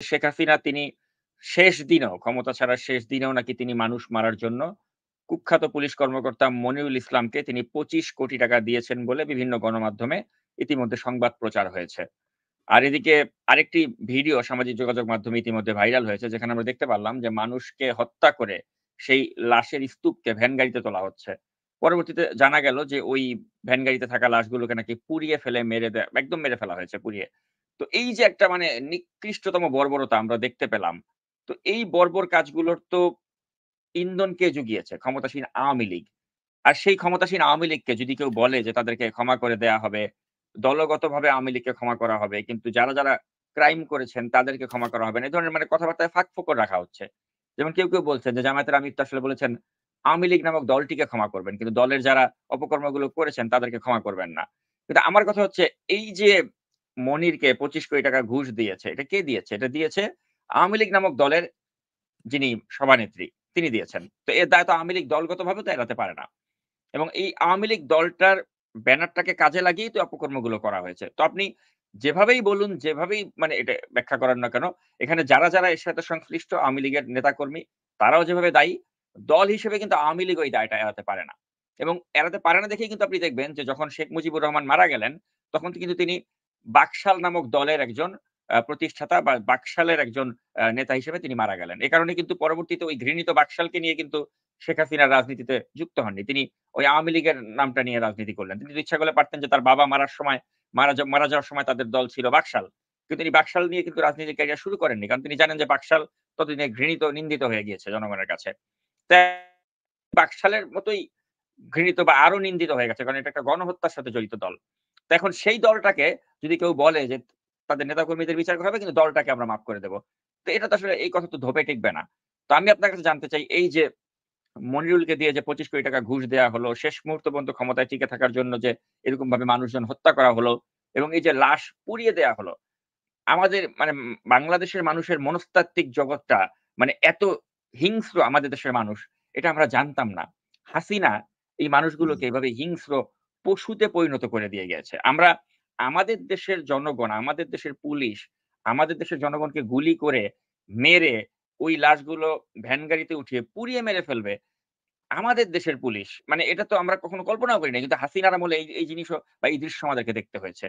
শেখ হাসিনা তিনি শেষ দিনেও ক্ষমতা ছাড়ার শেষ দিনেও নাকি তিনি মানুষ মারার জন্য কুখ্যাত পুলিশ কর্মকর্তা মনিরুল ইসলামকে তিনি ২৫ কোটি টাকা দিয়েছেন বলে বিভিন্ন গণমাধ্যমে ইতিমধ্যে সংবাদ প্রচার হয়েছে। আর এদিকে আরেকটি ভিডিও সামাজিক যোগাযোগ মাধ্যমে ইতিমধ্যে ভাইরাল হয়েছে যেখানে আমরা দেখতে পারলাম যে মানুষকে হত্যা করে সেই লাশের স্তূপকে ভ্যান গাড়িতে তোলা হচ্ছে। পরবর্তীতে জানা গেল যে ওই ভ্যান গাড়িতে থাকা লাশগুলোকে নাকি পুড়িয়ে ফেলে একদম মেরে ফেলা হয়েছে পুড়িয়ে। তো এই যে একটা মানে নিকৃষ্টতম বর্বরতা আমরা দেখতে পেলাম। তো এই বর্বর কাজগুলোর তো ইন্ধন কে জুগিয়েছে? ক্ষমতাসীন আওয়ামী লীগ। আর সেই ক্ষমতাসীন আওয়ামী লীগকে যদি কেউ বলে যে তাদেরকে ক্ষমা করে দেয়া হবে, দলগতভাবে আওয়ামী লীগকে ক্ষমা করা হবে। কিন্তু যারা ক্রাইম করেছেন তাদেরকে ক্ষমা করা হবে না। এ ধরনের মানে কথাবার্তায় ফাঁকফোকর রাখা হচ্ছে। যেমন কেউ বলছেন যে জামায়াতের আমির তো আসলে বলেছেন, আওয়ামী লীগ নামক দলটিকে ক্ষমা করবেন। কিন্তু দলের যারা অপকর্মগুলো করেছেন তাদেরকে ক্ষমা করবেন না। কিন্তু আমার কথা হচ্ছে এই যে মনিরকে ২৫ কোটি টাকা ঘুষ দিয়েছে, এটা কে দিয়েছে? এটা দিয়েছে আওয়ামী লীগ নামক দলের যিনি সভানেত্রী তিনি দিয়েছেন। তো এর দায় তো আওয়ামী লীগ দলগতভাবেও তো এড়াতে পারে না। এবং এই আওয়ামী লীগ দলটার ব্যানারটাকে কাজে লাগিয়েই তো অপকর্মগুলো করা হয়েছে। তো আপনি যেভাবেই বলুন, যেভাবেই মানে এটা ব্যাখ্যা করেন না কেন, এখানে যারা এর সাথে সংশ্লিষ্ট আওয়ামী লীগের নেতাকর্মী, তারাও যেভাবে দায়ী, দল হিসেবে কিন্তু আওয়ামী লীগ ওই দায়টা এড়াতে পারে না। এবং এড়াতে পারে না দেখেই কিন্তু আপনি দেখবেন যে যখন শেখ মুজিবুর রহমান মারা গেলেন, তখন কিন্তু তিনি বাকশাল নামক দলের একজন প্রতিষ্ঠাতা বা বাকশালের একজন নেতা হিসেবে তিনি মারা গেলেন। এ কারণে কিন্তু পরবর্তীতে ওই ঘৃণিত বাকশালকে নিয়ে কিন্তু শেখ হাসিনার রাজনীতিতে যুক্ত হননি। তিনি ওই আওয়ামী লীগের নামটা নিয়ে রাজনীতি করলেন। তিনি তো ইচ্ছা করলে পারতেন যে তার বাবা মারার সময় মারা যাওয়ার সময় তাদের দল ছিল বাকশাল। কিন্তু তিনি বাকশাল নিয়ে কিন্তু রাজনৈতিক ক্যারিয়ার শুরু করেননি। কারণ তিনি জানেন যে বাকশাল ততদিনে ঘৃণিত, নিন্দিত হয়ে গিয়েছে জনগণের কাছে। তাই বাকশালের মতোই ঘৃণিত বা আরো নিন্দিত হয়ে গেছে। কারণ এটা একটা গণহত্যার সাথে জড়িত দল। তো এখন সেই দলটাকে যদি কেউ বলে যে তাদের নেতাকর্মীদের বিচার করা হবে কিন্তু দলটাকে আমরা মাফ করে দেব। তো এটা তো আসলে এই কথা তো ধোপে টিকবে না। তো আমি আপনার কাছে জানতে চাই এই যে মনিরুলকে দিয়ে যে ২৫ কোটি টাকা ঘুষ দেয়া হলো, শেষ মুহূর্ত পর্যন্ত ক্ষমতায় টিকে থাকার জন্য যে এরকমভাবে মানুষজন হত্যা করা হলো এবং এই যে লাশ পুড়িয়ে দেয়া হলো। আমাদের মানে বাংলাদেশের মানুষের মনস্তাত্ত্বিক জগৎটা মানে এত হিংস্র আমাদের দেশের মানুষ, এটা আমরা জানতাম না। হাসিনা এই হুম। মানুষগুলোকে এভাবে হিংস্র পশুতে পরিণত করে দিয়ে গেছে। আমরা আমাদের দেশের জনগণ, আমাদের দেশের পুলিশ, আমাদের দেশের জনগণকে গুলি করে, মেরে ওই লাশগুলো ভ্যান গাড়িতে উঠিয়ে পুড়িয়ে মেরে ফেলবে। আমাদের দেশের পুলিশ। মানে এটা তো আমরা কখনো কল্পনাও করি নাই। কিন্তু হাসিনার আমলে এই জিনিসও বা এই দৃশ্য আমাদেরকে দেখতে হয়েছে।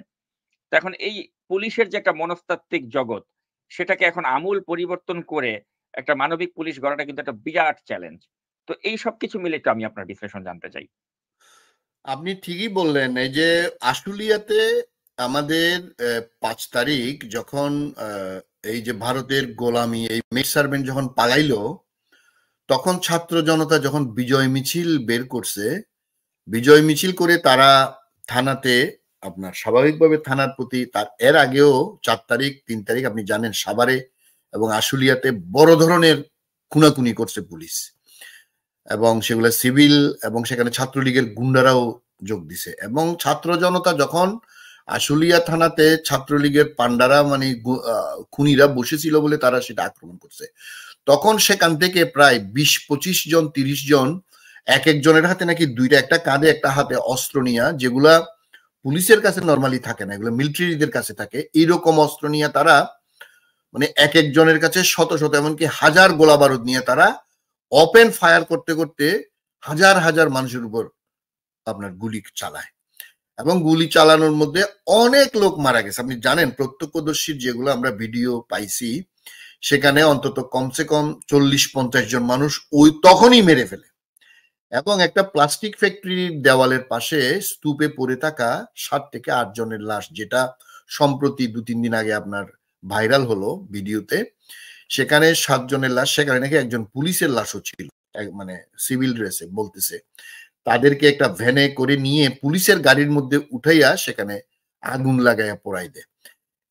তো এখন এই পুলিশের যে একটা মনস্তাত্ত্বিক জগৎ, সেটাকে এখন আমূল পরিবর্তন করে একটা মানবিক পুলিশ গড়াটা কিন্তু একটা বিরাট চ্যালেঞ্জ। তো এই সবকিছু মিলে একটু আমি আপনার বিশ্লেষণ জানতে চাই। আপনি ঠিকই বললেন, এই যে আশুলিয়াতে আমাদের ৫ তারিখ যখন এই যে ভারতের গোলামি, এই মেড সার্ভেন্ট যখন পালাইলো, তখন ছাত্র জনতা যখন বিজয় মিছিল বের করছে, বিজয় মিছিল করে তারা থানাতে, আপনার স্বাভাবিকভাবে থানার প্রতি তার এর আগেও ৪ তারিখ ৩ তারিখ আপনি জানেন সাভারে এবং আশুলিয়াতে বড় ধরনের খুনাখুনি করছে পুলিশ, এবং সেগুলো সিভিল, এবং সেখানে ছাত্রলীগের গুন্ডারাও যোগ দিছে। এবং ছাত্র জনতা যখন আশুলিয়া থানাতে ছাত্রলীগের পান্ডারা মানে খুনিরা বসেছিল বলে তারা সেটা আক্রমণ করছে, তখন সেখান থেকে প্রায় ২০-২৫ জন ৩০ জন এক একজনের হাতে নাকি দুইটা, একটা কাঁধে একটা হাতে অস্ত্র নিয়ে, যেগুলা পুলিশের কাছে নর্মালি থাকে না, এগুলো মিলিটারিদের কাছে থাকে, এইরকম অস্ত্র নিয়ে তারা মানে এক একজনের কাছে শত শত এমনকি হাজার গোলা বারুদ নিয়ে তারা ওপেন ফায়ার করতে করতে হাজার হাজার মানুষের উপর আপনার গুলি চালায়। এবং গুলি চালানোর মধ্যে অনেক লোক মারা গেছে। আপনি জানেন প্রত্যক্ষদর্শীর যেগুলো আমরা ভিডিও পাইছি, সেখানে অন্তত কমসে কম ৪০-৫০ জন মানুষ ওই তখনই মেরে ফেলে। এবং একটা প্লাস্টিক ফ্যাক্টরির দেওয়ালের পাশে স্তূপে পড়ে থাকা ৭ থেকে ৮ জনের লাশ, যেটা সম্প্রতি ২-৩ দিন আগে আপনার ভাইরাল হলো ভিডিওতে, সেখানে ৭ জনের লাশ, সেখানে নাকি একজন পুলিশের লাশও ছিল, মানে সিভিল ড্রেসে বলতেছে। তাদেরকে একটা ভ্যানে করে নিয়ে পুলিশের গাড়ির মধ্যে উঠাইয়া সেখানে আগুন লাগাইয়া পোড়াই দেয়।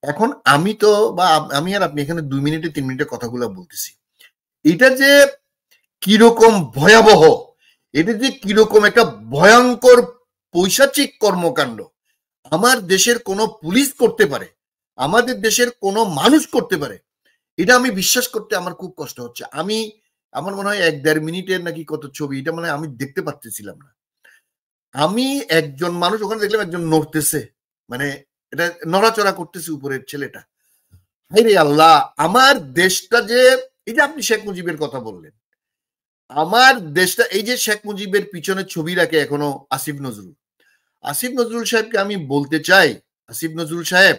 এখন আমি তো বা আমি আর আপনি এখানে ২ মিনিটে ৩ মিনিটে কথাগুলো বলতেছি, এটা যে কিরকম ভয়াবহ, এটা যে কিরকম একটা ভয়ঙ্কর পৈশাচিক কর্মকাণ্ড আমার দেশের কোন পুলিশ করতে পারে, আমাদের দেশের কোন মানুষ করতে পারে, এটা আমি বিশ্বাস করতে আমার খুব কষ্ট হচ্ছে। আমার মনে হয় ১-১.৫ মিনিটের নাকি কত ছবি, এটা মানে আমি দেখতে পারতেছিলাম না। আমি একজন মানুষ ওখানে দেখলাম, একজন নড়তেছে, মানে এটা নড়াচড়া করতেছে উপরের ছেলেটা। হায়রে আল্লাহ, আমার দেশটা যে, এই যে আপনি শেখ মুজিবের কথা বললেন, আমার দেশটা, এই যে শেখ মুজিবের পিছনে ছবি রাখে এখনো আসিফ নজরুল। আসিফ নজরুল সাহেবকে আমি বলতে চাই, আসিফ নজরুল সাহেব,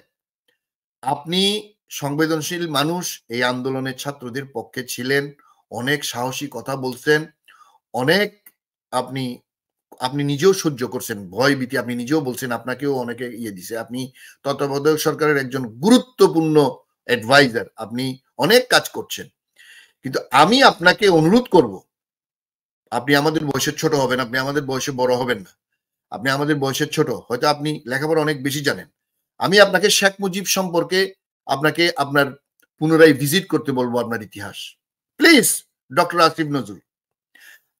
আপনি সংবেদনশীল মানুষ, এই আন্দোলনের ছাত্রদের পক্ষে ছিলেন, অনেক সাহসী কথা বলছেন, অনেক আপনি আপনি নিজেও সহ্য করছেন ভয় ভীতি, আপনি নিজেও বলছেন আপনাকেও অনেকে ইয়ে দিছে, আপনি তত্ত্বাবধায়ক সরকারের একজন গুরুত্বপূর্ণ অ্যাডভাইজার, আপনি অনেক কাজ করছেন। কিন্তু আমি আপনাকে অনুরোধ করব, আপনি আমাদের বয়সের ছোট হবেন, আপনি আমাদের বয়সে বড় হবেন না, আপনি আমাদের বয়সের ছোট, হয়তো আপনি লেখাপড়া অনেক বেশি জানেন। আমি আপনাকে শেখ মুজিব সম্পর্কে আপনাকে আপনার পুনরায় ভিজিট করতে বলবো আপনার ইতিহাস, প্লিজ ডক্টর আসিফ নজরুল।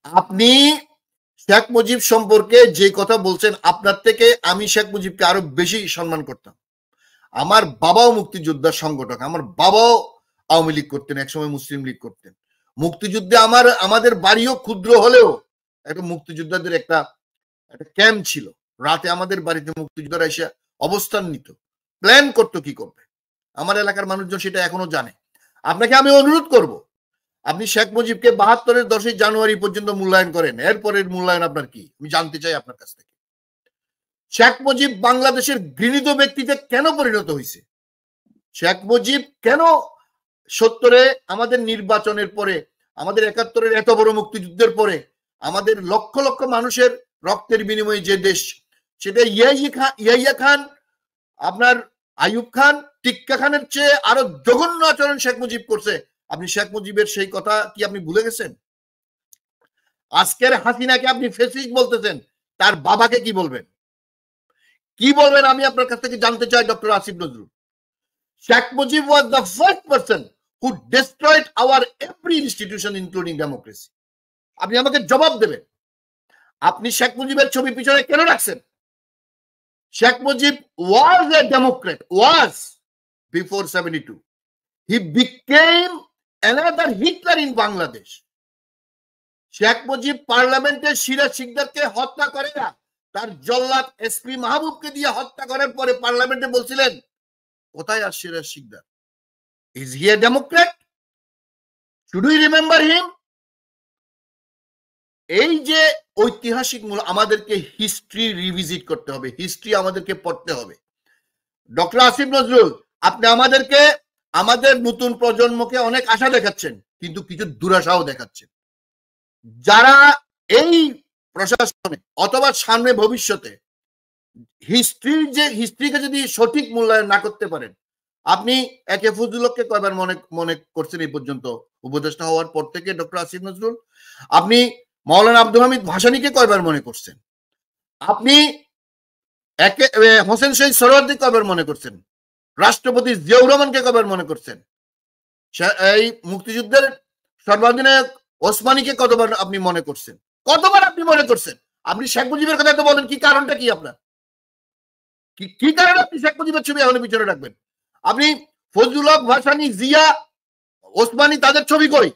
আপনি শেখ মুজিব সম্পর্কে যে কথা বলছেন, আপনার থেকে আমি শেখ মুজিবকে আরো বেশি সম্মান করতাম। আমার বাবাও মুক্তিযোদ্ধা সংগঠক, আমার বাবাও আওয়ামী লীগ করতেন, একসময় মুসলিম লীগ করতেন। মুক্তিযুদ্ধে আমাদের বাড়িও ক্ষুদ্র হলেও একটা মুক্তিযোদ্ধাদের একটা ক্যাম্প ছিল, রাতে আমাদের বাড়িতে মুক্তিযোদ্ধারা এসে অবস্থান নিত, প্ল্যান করতো কি করবে। আমার এলাকার মানুষজন সেটা এখনো জানে। আপনাকে আমি অনুরোধ করব, আপনি শেখ মুজিবকে ৭২-এর 10ই জানুয়ারি পর্যন্ত মূল্যায়ন করেন, এরপরের মূল্যায়ন আপনার কি আমি জানতে চাই আপনার কাছ থেকে। শেখ মুজিব বাংলাদেশের ঘৃণিত ব্যক্তিতে কেন পরিণত হয়েছে? শেখ মুজিব কেন ৭০-এ আমাদের নির্বাচনের পরে, আমাদের ৭১-এর এত বড় মুক্তিযুদ্ধের পরে, আমাদের লক্ষ লক্ষ মানুষের রক্তের বিনিময়ে যে দেশ, সেটা ইয়াইয়া খান, আপনার আইয়ুব খান, টিক্কা খানের চেয়ে আরো জঘন্য আচরণ শেখ মুজিব করছে। আপনি শেখ মুজিবের সেই কথা কি আপনি ভুলে গেছেন? আজকের হাসিনাকে আপনি ফেসিস্ট বলতেছেন, তার বাবাকে কি বলবেন? কি বলবেন আমি আপনার কাছ থেকে জানতে চাই doctor Asif Nazrul. Sheikh Mujib was the first person who destroyed our every institution including democracy. আপনি আমাকে জবাব দেবেন, আপনি শেখ মুজিবের ছবি পিছনে কেন রাখছেন? Sheikh Mujib was a Democrat, was before 72. He became another Hitler in Bangladesh. Sheikh Mujib পার্লামেন্টে সিরাজ শিকদারকে হত্যা করে না, তার জল্লাদ এসপি মাহবুবকে দিয়ে হত্যা করার পরে পার্লামেন্টে বলছিলেন, কোথায় আর Siraj Sikdar? Is he a Democrat? Should we remember him? এই যে ঐতিহাসিক মূল, আমাদেরকে হিস্ট্রি রিভিজিট করতে হবে, হিস্ট্রি আমাদেরকে পড়তে হবে। ডক্টর আসিফ নজরুল, আপনি আমাদেরকে, আমাদের নতুন প্রজন্মকে অনেক আশা দেখাচ্ছেন, কিন্তু কিছু দুরাশাও দেখাচ্ছেন। যারা এই প্রশাসনে অথবা সামনে ভবিষ্যতে হিস্ট্রিকে যদি সঠিক মূল্যায়ন না করতে পারেন, আপনি একে ফজলুলকে কয়বার মনে করছেন এই পর্যন্ত উপদেষ্টা হওয়ার পর থেকে ডক্টর আসিফ নজরুল? আপনি মাওলানা আব্দুল হামিদ ভাসানীকে কয়বার মনে করছেন? আপনি একে হোসেন শহীদ সোহরাওয়ার্দী কয়বার মনে করছেন? রাষ্ট্রপতি জিয়াউর রহমানকে কয়বার মনে করছেন? এই মুক্তিযুদ্ধের সর্বাধিনায়ক ওসমানীকে কতবার আপনি মনে করছেন? কতবার আপনি মনে করছেন? আপনি শেখ মুজিবের কথা তো বলেন, কি কারণটা কি আপনার? কি কারণে আপনি শেখ মুজিবের ছবি এখন পিছনে রাখবেন? আপনি ফজলুল হক, ভাসানী, জিয়া, ওসমানী, তাদের ছবি কই?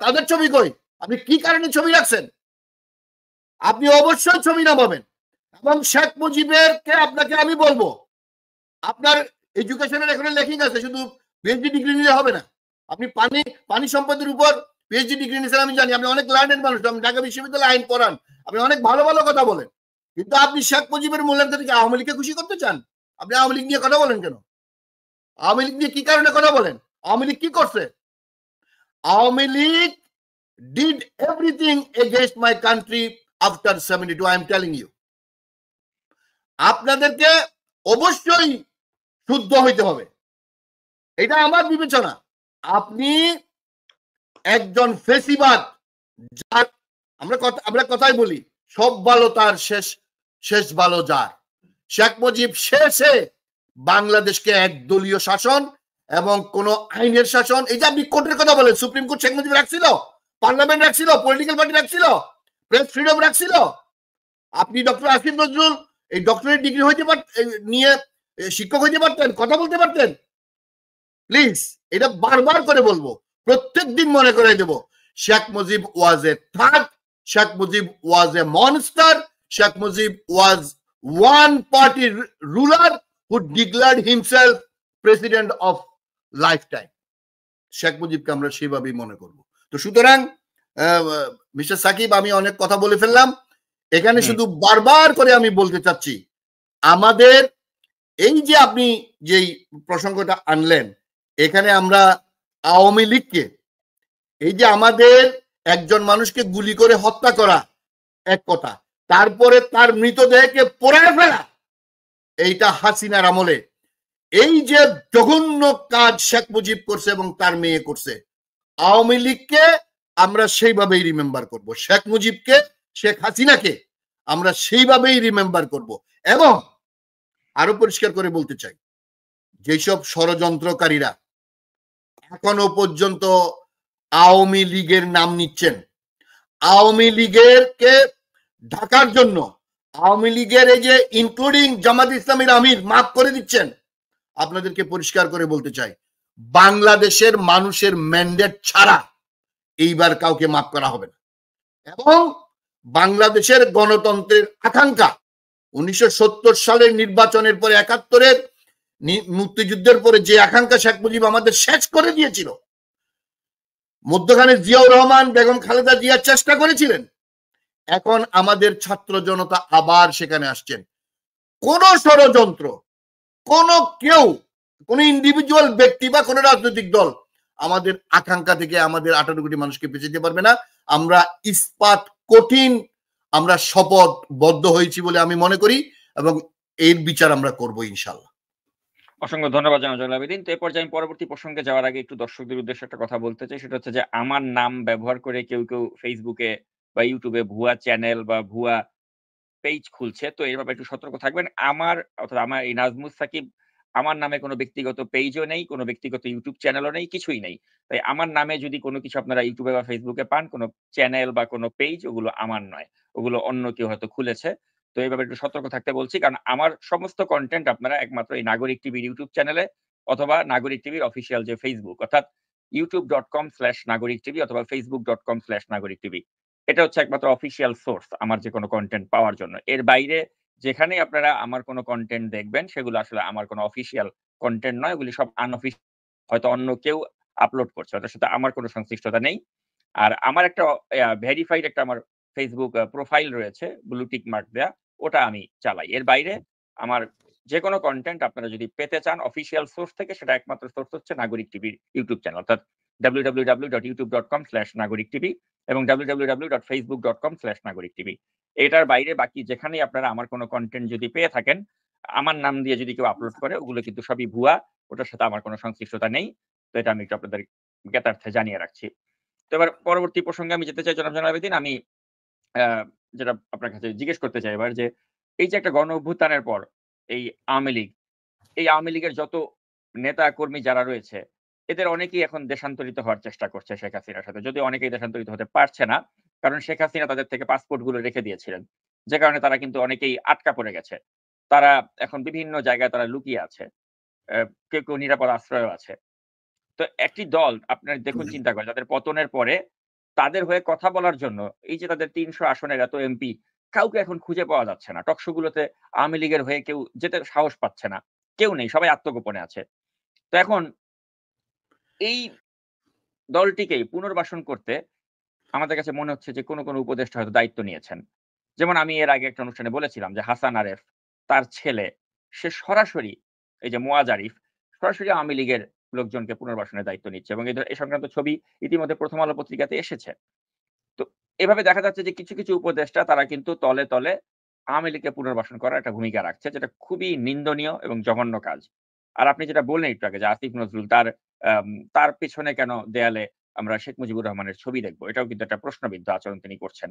তাদের ছবি কই? আপনি কি কারণে ছবি রাখছেন? আপনি অবশ্যই ছবি নামাবেন। এবং শেখ মুজিবের কে আপনাকে আমি বলবো, আপনার এডুকেশনের এখানে লেখিং আছে, শুধু পিএইচডি ডিগ্রি নিলে হবে না। আপনি পানি সম্পদের উপর পিএইচডি ডিগ্রি নিয়েছেন আমি জানি, আপনি অনেক লার্নেড মানুষ, আপনি ঢাকা বিশ্ববিদ্যালয়ে আইন পড়ান, আপনি অনেক ভালো ভালো কথা বলেন, কিন্তু আপনি শেখ মুজিবের মূল্যায়ন থেকে আওয়ামী লীগকে খুশি করতে চান? আপনি আওয়ামী লীগ নিয়ে কথা বলেন কেন? আওয়ামী লীগ নিয়ে কি কারণে কথা বলেন? আওয়ামী লীগ কি করছে? Awami League did everything against my country after 72. I am telling you. আপনাদেরকে অবশ্যই শুদ্ধ হইতে হবে, এটা আমার বিবেচনা। আপনি একজন ফেসিবাদ, যার আমরা কথাই বলি, সব ভালো তার শেষ ভালো যার। শেখ মুজিব শেষে বাংলাদেশকে একদলীয় শাসন এবং কোন আইনের শাসন, এই যে আপনি কোর্টের কথা বলেন, সুপ্রিম কোর্ট শেখ মুজিব রাখছিল, পার্লামেন্ট রাখছিল, পলিটিক্যাল পার্টি রাখছিল, প্রেস ফ্রিডম রাখছিল। আপনি ডক্টর আসিফ নজরুল এই ডক্টরেট ডিগ্রি নিয়ে শিক্ষক হইতে পারতেন, কথা বলতে পারতেন। প্লিজ, এটা বারবার করে বলবো, প্রত্যেক দিন মনে করে দেব, Sheikh Mujib was a thug, Sheikh Mujib was a monster, Sheikh Mujib was one party ruler who declared himself president of lifetime. Sheikh মুজিবকে আমরা সেভাবেই মনে করব। তো সুতরাং মিস্টার সাকিব, আমি অনেক কথা বলে ফেললাম এখানে, শুধু বারবার করে আমি বলতে চাচ্ছি, আমাদের এই যে আপনি যেই প্রসঙ্গটা আনলেন, এখানে আমরা আওয়ামী লীগকে, এই যে আমাদের একজন মানুষকে গুলি করে হত্যা করা এক কথা, তারপরে তার মৃতদেহকে পোড়ায় ফেলা, এইটা হাসিনার আমলে এই যে জঘন্য কাজ শেখ মুজিব করছে এবং তার মেয়ে করছে, আওয়ামী লীগকে আমরা সেইভাবেই রিমেম্বার করব, শেখ মুজিবকে, শেখ হাসিনাকে আমরা সেইভাবেই রিমেম্বার করব। এবং আরো পরিষ্কার করে বলতে চাই, যেসব ষড়যন্ত্রকারীরা এখনো পর্যন্ত আওয়ামী লীগের নাম নিচ্ছেন, আওয়ামী লীগের কে ঢাকার জন্য আওয়ামী লীগের এই যে ইনক্লুডিং জামাত ইসলামীর আমির মাফ করে দিচ্ছেন, আপনাদেরকে পরিষ্কার করে বলতে চাই, বাংলাদেশের মানুষের ম্যান্ডেট ছাড়া এইবার কাউকে মাফ করা হবে না। এবং বাংলাদেশের গণতন্ত্রের আকাঙ্ক্ষা 1970 সালের নির্বাচনের পরে 71-এর মুক্তিযুদ্ধের পরে যে আকাঙ্ক্ষা শেখ মুজিব আমাদের শেষ করে দিয়েছিল, মধ্যখানে জিয়াউর রহমান, বেগম খালেদা জিয়া চেষ্টা করেছিলেন, এখন আমাদের ছাত্র জনতা আবার সেখানে আসছেন। কোন ষড়যন্ত্র, কোন কেউ, কোন ইন্ডিভিজুয়াল ব্যক্তি বা কোন রাজনৈতিক দল আমাদের আকাঙ্ক্ষা থেকে আমাদের 18 কোটি মানুষকে পেছাতে পারবে না। আমরা ইস্পাত কঠিন, আমরা শপথবদ্ধ হয়েছি বলে আমি মনে করি, এবং এর বিচার আমরা করব ইনশাআল্লাহ। অসংখ্য ধন্যবাদ জনাব জয়নুল আবেদীন। তো এরপর আমি পরবর্তী প্রসঙ্গে যাওয়ার আগে একটু দর্শকদের উদ্দেশ্যে একটা কথা বলতে চাই। সেটা হচ্ছে যে আমার নাম ব্যবহার করে কেউ ফেসবুকে বা ইউটিউবে ভুয়া চ্যানেল বা ভুয়া পেজ খুলছে। তো এর ব্যাপারে একটু সতর্ক থাকবেন। অর্থাৎ আমার এই নাজমুস সাকিব, আমার নামে কোনো ব্যক্তিগত পেজও নেই, কোনো ব্যক্তিগত ইউটিউব চ্যানেলও নেই, কিছুই নেই। তাই আমার নামে যদি কোনো কিছু আপনারা ইউটিউবে বা ফেসবুকে পান, কোনো চ্যানেল বা কোনো পেজ, ওগুলো আমার নয়। ওগুলো অন্য কেউ হয়তো খুলেছে। তো এই ব্যাপারে একটু সতর্ক থাকতে বলছি। কারণ আমার সমস্ত কনটেন্ট আপনারা একমাত্র এই নাগরিক টিভির ইউটিউব চ্যানেলে অথবা নাগরিক টিভির অফিসিয়াল যে ফেসবুক, অর্থাৎ youtube.com/নাগরিক টিভি অথবা facebook.com/নাগরিক টিভি। এটা হচ্ছে একমাত্র অফিসিয়াল সোর্স আমার যে কোনো কনটেন্ট পাওয়ার জন্য। এর বাইরে যেখানেই আপনারা আমার কোনো কনটেন্ট দেখবেন, সেগুলো আসলে আমার কোনো অফিসিয়াল কনটেন্ট নয়। ওগুলি সব আনঅফিসিয়াল, হয়তো অন্য কেউ আপলোড করছে। ওটার সাথে আমার কোনো সংশ্লিষ্টতা নেই। আর আমার একটা ভেরিফাইড একটা আমার ফেসবুক প্রোফাইল রয়েছে, ব্লু টিক মার্ক দেয়া, ওটা আমি চালাই। এর বাইরে আমার যেকোনো কনটেন্ট আপনারা যদি পেতে চান অফিসিয়াল সোর্স থেকে, সেটা একমাত্র সোর্স হচ্ছে নাগরিক টিভির ইউটিউব চ্যানেল, অর্থাৎ www.youtube.com/নাগরিক টিভি এবং www.facebook.com/নাগরিক টিভি। এটার বাইরে বাকি যেখানেই আপনারা আমার কোনো কনটেন্ট যদি পেয়ে থাকেন, আমার নাম দিয়ে যদি কেউ আপলোড করে, ওগুলো কিন্তু সবই ভুয়া। ওটার সাথে আমার কোনো সংশ্লিষ্টতা নেই। তো এটা আমি একটু আপনাদের জ্ঞাতার্থে জানিয়ে রাখছি। তো এবার পরবর্তী প্রসঙ্গে আমি যেতে চাই জনাব জয়নুল আবেদীন। আমি যেটা আপনার কাছে জিজ্ঞেস করতে চাই এবার, যে এই যে একটা গণ অভ্যুত্থানের পর এই আওয়ামী লীগ, এই আওয়ামী লীগের যত নেতা কর্মী যারা রয়েছে, এদের অনেকেই এখন দেশান্তরিত হওয়ার চেষ্টা করছে শেখ হাসিনার সাথে। যদিও অনেকেই দেশান্তরিত হতে পারছে না। কারণ শেখ হাসিনা তাদের থেকে পাসপোর্ট গুলো রেখে দিয়েছিলেন। যে কারণে তারা কিন্তু অনেকেই আটকা পড়ে গেছে। তারা এখন বিভিন্ন জায়গায় তারা লুকিয়ে আছে। কেউ নিরাপদ আশ্রয়েও আছে। তো একটি দল আপনার দেখুন, চিন্তা করে তাদের পতনের পরে তাদের হয়ে কথা বলার জন্য এই যে তাদের ৩০০ আসনের এত এমপি, কাউকে এখন খুঁজে পাওয়া যাচ্ছে না। টকশো গুলোতে আওয়ামী লীগের হয়ে কেউ যেতে সাহস পাচ্ছে না। কেউ নেই, সবাই আত্মগোপনে আছে। তো এখন এই দলটিকেই পুনর্বাসন করতে আমাদের কাছে মনে হচ্ছে যে কোনো উপদেষ্টা হয়তো দায়িত্ব নিয়েছেন। যেমন আমি এর আগে একটা অনুষ্ঠানে বলেছিলাম যে হাসান আরেফ, তার ছেলে, সে সরাসরি, এই যে মোয়াজ আরিফ, সরাসরি আওয়ামী লীগের লোকজনকে পুনর্বাসনের দায়িত্ব নিচ্ছে এবং এ সংক্রান্ত ছবি ইতিমধ্যে প্রথম আলো পত্রিকাতে এসেছে। তো এভাবে দেখা যাচ্ছে যে কিছু উপদেষ্টা তারা কিন্তু তলে আওয়ামী লীগকে পুনর্বাসন করার একটা ভূমিকা রাখছে, যেটা খুবই নিন্দনীয় এবং জঘন্য কাজ। আর আপনি যেটা বললেন একটু আগে যে আসিফ নজরুল, তার পেছনে কেন দেয়ালে আমরা শেখ মুজিবুর রহমানের ছবি দেখব? এটাও কিন্তু একটা প্রশ্নবিদ্ধ আচরণ তিনি করছেন।